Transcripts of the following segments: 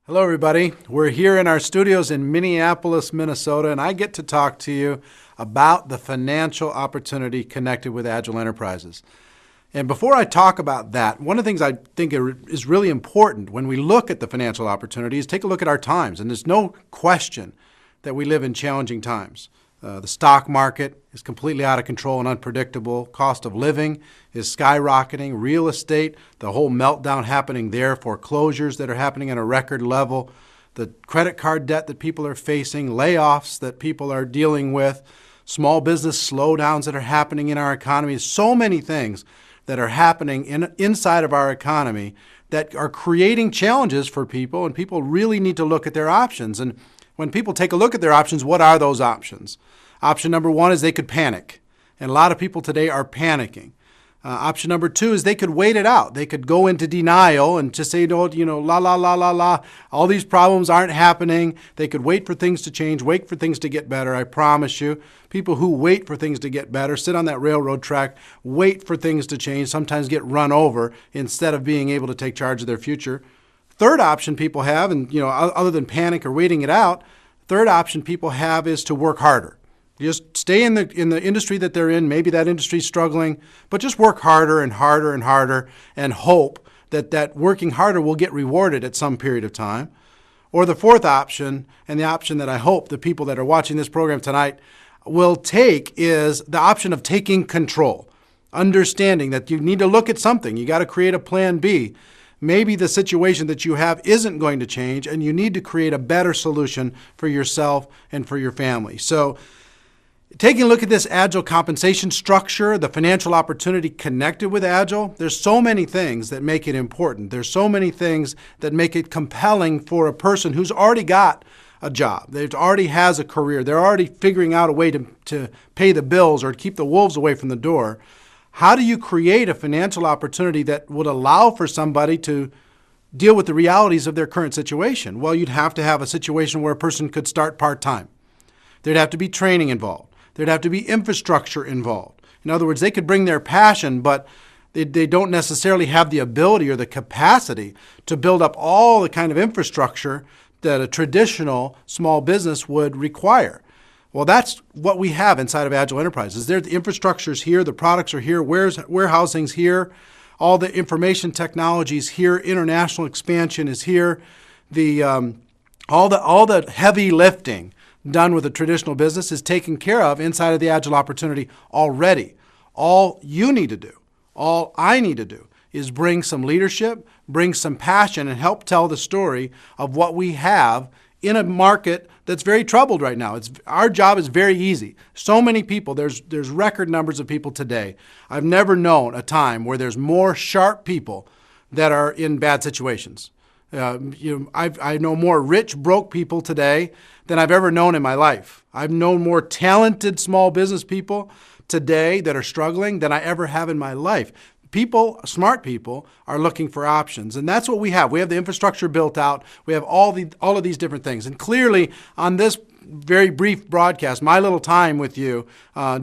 Hello, everybody. We're here in our studios in Minneapolis, Minnesota, and I get to talk to you about the financial opportunity connected with Agile Enterprises. And before I talk about that, one of the things I think is really important when we look at the financial opportunity is take a look at our times. And there's no question that we live in challenging times. The stock market is completely out of control and unpredictable. Cost of living is skyrocketing. Real estate, the whole meltdown happening there, foreclosures that are happening at a record level, the credit card debt that people are facing, layoffs that people are dealing with, small business slowdowns that are happening in our economy. So many things that are happening inside of our economy that are creating challenges for people, and people really need to look at their options. And when people take a look at their options, what are those options? Option number one is they could panic. And a lot of people today are panicking. Option number two is they could wait it out. They could go into denial and just say, la, la, la, la, la. All these problems aren't happening. They could wait for things to change, wait for things to get better. I promise you, people who wait for things to get better, sit on that railroad track, wait for things to change, sometimes get run over instead of being able to take charge of their future. Third option people have, and other than panic or waiting it out, third option people have is to work harder. Just stay in the industry that they're in. Maybe that industry's struggling, but just work harder and harder and harder and hope that working harder will get rewarded at some period of time. Or the fourth option, and the option that I hope the people that are watching this program tonight will take, is the option of taking control. Understanding that you need to look at something. You got to create a plan B. Maybe the situation that you have isn't going to change, and you need to create a better solution for yourself and for your family. So taking a look at this Agile compensation structure, the financial opportunity connected with Agile, there's so many things that make it important. There's so many things that make it compelling for a person who's already got a job. They already has a career. They're already figuring out a way to pay the bills or keep the wolves away from the door. How do you create a financial opportunity that would allow for somebody to deal with the realities of their current situation? Well, you'd have to have a situation where a person could start part-time. There'd have to be training involved. There'd have to be infrastructure involved. In other words, they could bring their passion, but they don't necessarily have the ability or the capacity to build up all the kind of infrastructure that a traditional small business would require. Well, that's what we have inside of Agile Enterprises. The infrastructure's here, the products are here, warehousing's here, all the information technology is here, international expansion is here, all the heavy lifting done with a traditional business is taken care of inside of the Agile opportunity already. All you need to do, all I need to do, is bring some leadership, bring some passion, and help tell the story of what we have in a market that's very troubled right now. Our job is very easy. So many people, there's record numbers of people today. I've never known a time where there's more sharp people that are in bad situations. I know more rich, broke people today than I've ever known in my life. I've known more talented small business people today that are struggling than I ever have in my life. People, smart people, are looking for options, and that's what we have. We have the infrastructure built out. We have all of these different things, and clearly on this very brief broadcast, my little time with you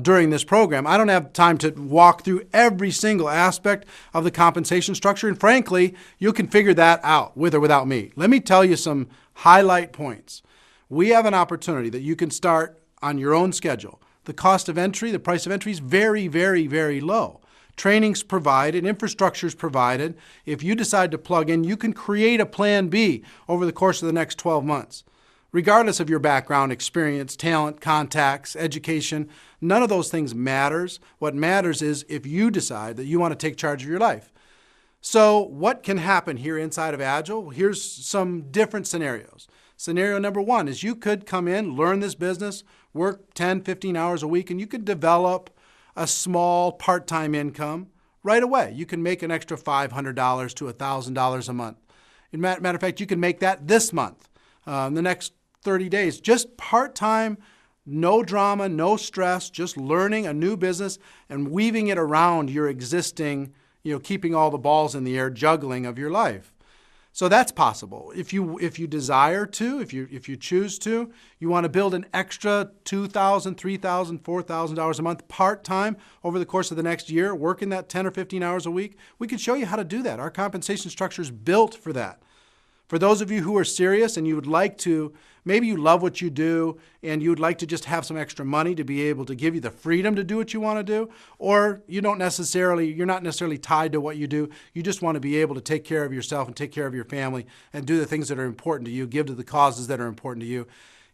during this program, I don't have time to walk through every single aspect of the compensation structure, and frankly, you can figure that out with or without me. Let me tell you some highlight points. We have an opportunity that you can start on your own schedule. The cost of entry, the price of entry is very, very, very low. Training's provided, infrastructure's provided. If you decide to plug in, you can create a plan B over the course of the next 12 months. Regardless of your background, experience, talent, contacts, education, none of those things matters. What matters is if you decide that you want to take charge of your life. So what can happen here inside of Agile? Here's some different scenarios. Scenario number one is you could come in, learn this business, work 10, 15 hours a week, and you could develop a small part-time income right away. You can make an extra $500 to $1,000 a month. As a matter of fact, you can make that this month, the next 30 days, just part-time, no drama, no stress, just learning a new business and weaving it around your existing, keeping all the balls in the air, juggling of your life. So that's possible. If you desire to, if you choose to, you want to build an extra $2,000, $3,000, $4,000 a month part-time over the course of the next year, working that 10 or 15 hours a week, we can show you how to do that. Our compensation structure is built for that. For those of you who are serious and you would like to, maybe you love what you do and you would like to just have some extra money to be able to give you the freedom to do what you want to do, or you're not necessarily tied to what you do. You just want to be able to take care of yourself and take care of your family and do the things that are important to you, give to the causes that are important to you.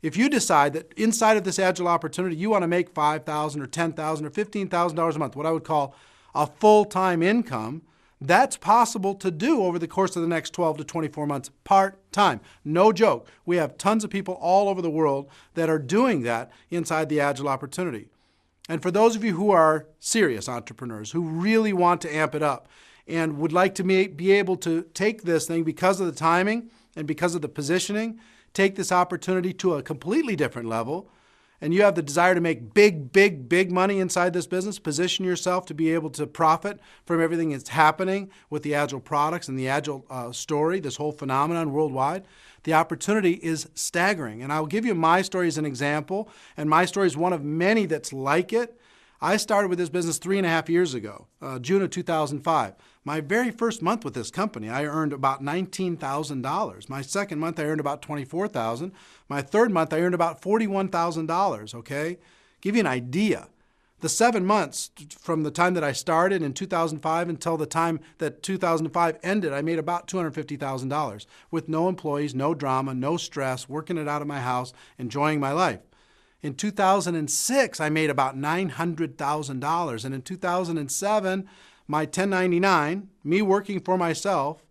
If you decide that inside of this Agile opportunity, you want to make $5,000 or $10,000 or $15,000 a month, what I would call a full-time income, that's possible to do over the course of the next 12 to 24 months, part-time. No joke. We have tons of people all over the world that are doing that inside the Agile opportunity. And for those of you who are serious entrepreneurs, who really want to amp it up and would like to be able to take this thing because of the timing and because of the positioning, take this opportunity to a completely different level, and you have the desire to make big money inside this business, position yourself to be able to profit from everything that's happening with the Agile products and the Agile story, this whole phenomenon worldwide, the opportunity is staggering. And I'll give you my story as an example, and my story is one of many that's like it. I started with this business 3.5 years ago, June of 2005. My very first month with this company, I earned about $19,000. My second month, I earned about $24,000. My third month, I earned about $41,000, okay? Give you an idea. The 7 months from the time that I started in 2005 until the time that 2005 ended, I made about $250,000 with no employees, no drama, no stress, working it out of my house, enjoying my life. In 2006, I made about $900,000. And in 2007, my 1099, me working for myself,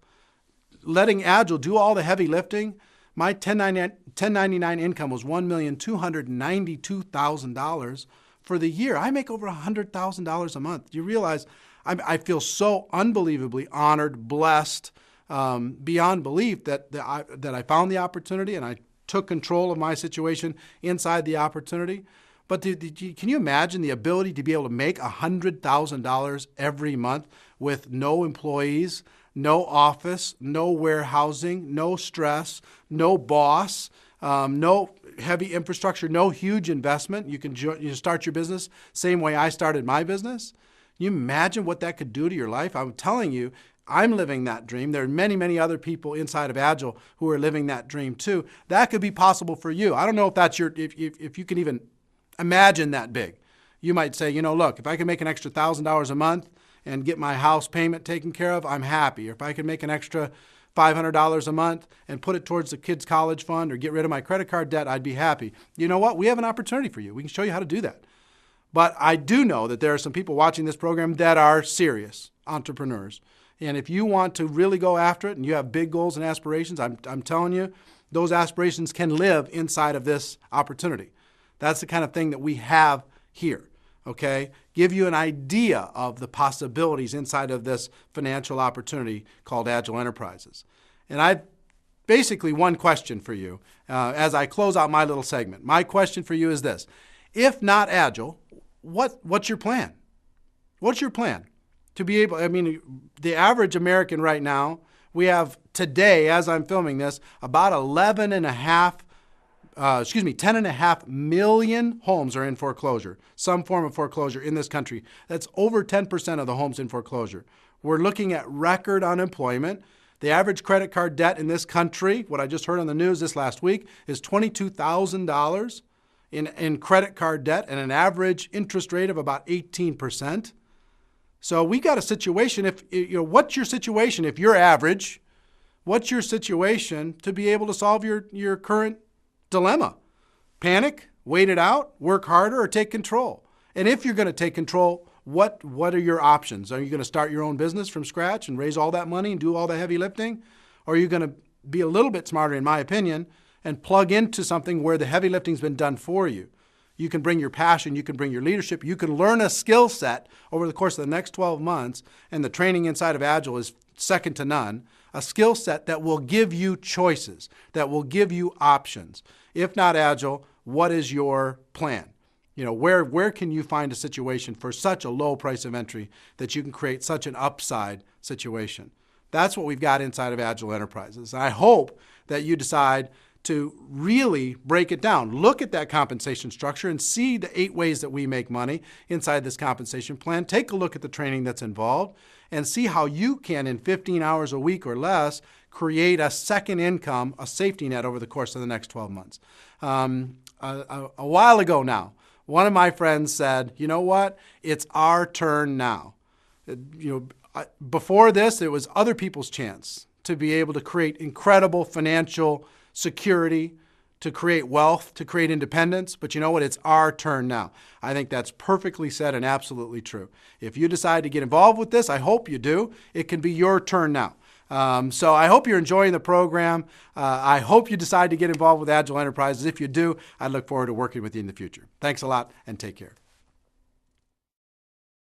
letting Agile do all the heavy lifting, my 1099 income was $1,292,000 for the year. I make over $100,000 a month. You realize I feel so unbelievably honored, blessed, beyond belief that I found the opportunity and I took control of my situation inside the opportunity. But can you imagine the ability to be able to make $100,000 every month with no employees, no office, no warehousing, no stress, no boss, no heavy infrastructure, no huge investment? You can start your business same way I started my business. Can you imagine what that could do to your life? I'm telling you, I'm living that dream. There are many other people inside of Agile who are living that dream too. That could be possible for you. I don't know if that's if you can even imagine that big. You might say, look, if I can make an extra $1,000 a month and get my house payment taken care of, I'm happy. Or if I can make an extra $500 a month and put it towards the kids' college fund or get rid of my credit card debt, I'd be happy. You know what? We have an opportunity for you. We can show you how to do that. But I do know that there are some people watching this program that are serious entrepreneurs. And if you want to really go after it and you have big goals and aspirations, I'm telling you, those aspirations can live inside of this opportunity. That's the kind of thing that we have here, okay? Give you an idea of the possibilities inside of this financial opportunity called Agile Enterprises. And I've basically one question for you as I close out my little segment. My question for you is this. If not Agile, what's your plan? What's your plan? To be able, the average American right now, we have today, as I'm filming this, about 10.5 million homes are in foreclosure, some form of foreclosure in this country. That's over 10% of the homes in foreclosure. We're looking at record unemployment. The average credit card debt in this country, what I just heard on the news this last week, is $22,000 in credit card debt and an average interest rate of about 18%. So we got a situation, what's your situation if you're average? What's your situation to be able to solve your current dilemma? Panic, wait it out, work harder, or take control? And if you're going to take control, what are your options? Are you going to start your own business from scratch and raise all that money and do all the heavy lifting? Or are you going to be a little bit smarter, in my opinion, and plug into something where the heavy lifting's been done for you? You can bring your passion, you can bring your leadership, you can learn a skill set over the course of the next 12 months, and the training inside of Agile is second to none, a skill set that will give you choices, that will give you options. If not Agile, what is your plan? Where can you find a situation for such a low price of entry that you can create such an upside situation? That's what we've got inside of Agile Enterprises. I hope that you decide to really break it down. Look at that compensation structure and see the 8 ways that we make money inside this compensation plan. Take a look at the training that's involved and see how you can, in 15 hours a week or less, create a second income, a safety net over the course of the next 12 months. A while ago now, one of my friends said, you know what? It's our turn now. Before this, it was other people's chance to be able to create incredible financial security, to create wealth, to create independence. But you know what? It's our turn now. I think that's perfectly said and absolutely true. If you decide to get involved with this, I hope you do. It can be your turn now. So I hope you're enjoying the program. I hope you decide to get involved with Agile Enterprises. If you do, I look forward to working with you in the future. Thanks a lot and take care.